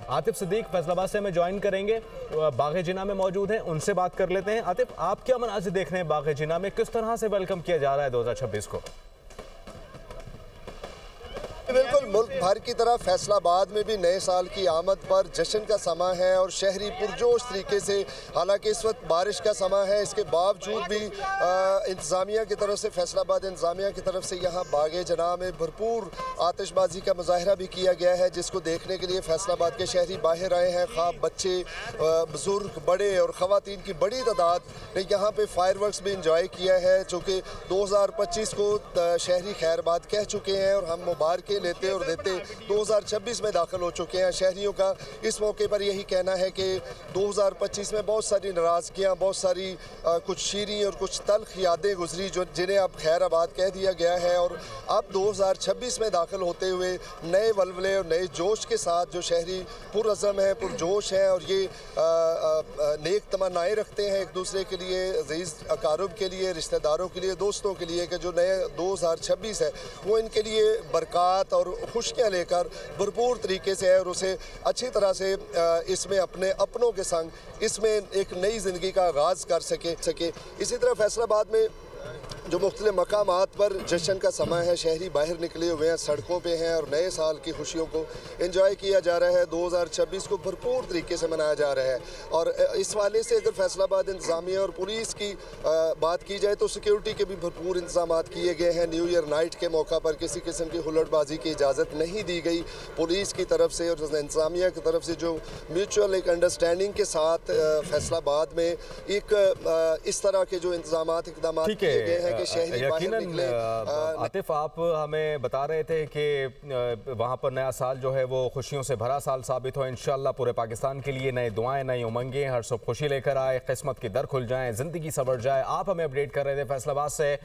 आतिफ सिद्दीक फैसलाबाद से हमें ज्वाइन करेंगे, बाग़ जिना में मौजूद हैं, उनसे बात कर लेते हैं। आतिफ, आप क्या मनाज़िर देख रहे हैं बाग़ जिना में, किस तरह से वेलकम किया जा रहा है 2026 को? बिल्कुल, मुल्क भर की तरह फैसलाबाद में भी नए साल की आमद पर जश्न का समा है और शहरी पुरजोश तरीके से, हालांकि इस वक्त बारिश का समा है, इसके बावजूद भी इंतज़ामिया की तरफ से, फैसलाबाद इंतज़ामिया की तरफ से यहाँ बाग़ जना में भरपूर आतिशबाजी का मुजाहरा भी किया गया है, जिसको देखने के लिए फैसलाबाद के शहरी बाहर आए हैं। ख़ास बच्चे, बुज़ुर्ग, बड़े और ख़वातीन की बड़ी तादाद ने यहाँ पर फायरवर्क्स भी इंजॉय किया है, चूँकि 2025 को शहरी खैरबाद कह चुके हैं और हम मुबारक लेते और देते 2026 में दाखिल हो चुके हैं। शहरियों का इस मौके पर यही कहना है कि 2025 में बहुत सारी नाराज़गियाँ, बहुत सारी कुछ शीरी और कुछ तल्ख यादें गुजरी, जो जिन्हें अब खैराबाद कह दिया गया है। और अब 2026 में दाखिल होते हुए नए वल्वले और नए जोश के साथ जो शहरी पुरअज़म हैं, पुरजोश हैं और ये नेक तमन्नाएँ रखते हैं एक दूसरे के लिए, अज़ीज़ अकारुब के लिए, रिश्तेदारों के लिए, दोस्तों के लिए, कि जो नए 2026 है वो इनके लिए बरक़ात और खुशियाँ लेकर भरपूर तरीके से है और उसे अच्छी तरह से इसमें अपने अपनों के संग इसमें एक नई ज़िंदगी का आगाज़ कर सके। इसी तरह फैसलाबाद में जो मुख्तलिफ मकामात पर जश्न का समय है, शहरी बाहर निकले हुए हैं, सड़कों पे हैं और नए साल की खुशियों को एंजॉय किया जा रहा है। 2026 को भरपूर तरीके से मनाया जा रहा है और इस वाले से अगर फैसलाबाद इंतज़ामिया और पुलिस की बात की जाए तो सिक्योरिटी के भी भरपूर इंतजाम किए गए हैं। न्यू ईयर नाइट के मौका पर किसी किस्म की हुल्लड़बाजी की इजाज़त नहीं दी गई पुलिस की तरफ से और इंतज़ामिया की तरफ से, जो म्यूचुअल एक अंडरस्टैंडिंग के साथ फैसलाबाद में एक इस तरह के जो इकदाम किए गए हैं। यकीनन आतिफ, आप हमें बता रहे थे कि वहाँ पर नया साल जो है वो खुशियों से भरा साल साबित हो। इंशाल्लाह पूरे पाकिस्तान के लिए नई दुआएं, नई उमंगें, हर सुबह खुशी लेकर आए, किस्मत की दर खुल जाए, ज़िंदगी संवर जाए। आप हमें अपडेट कर रहे थे फैसलाबाद से।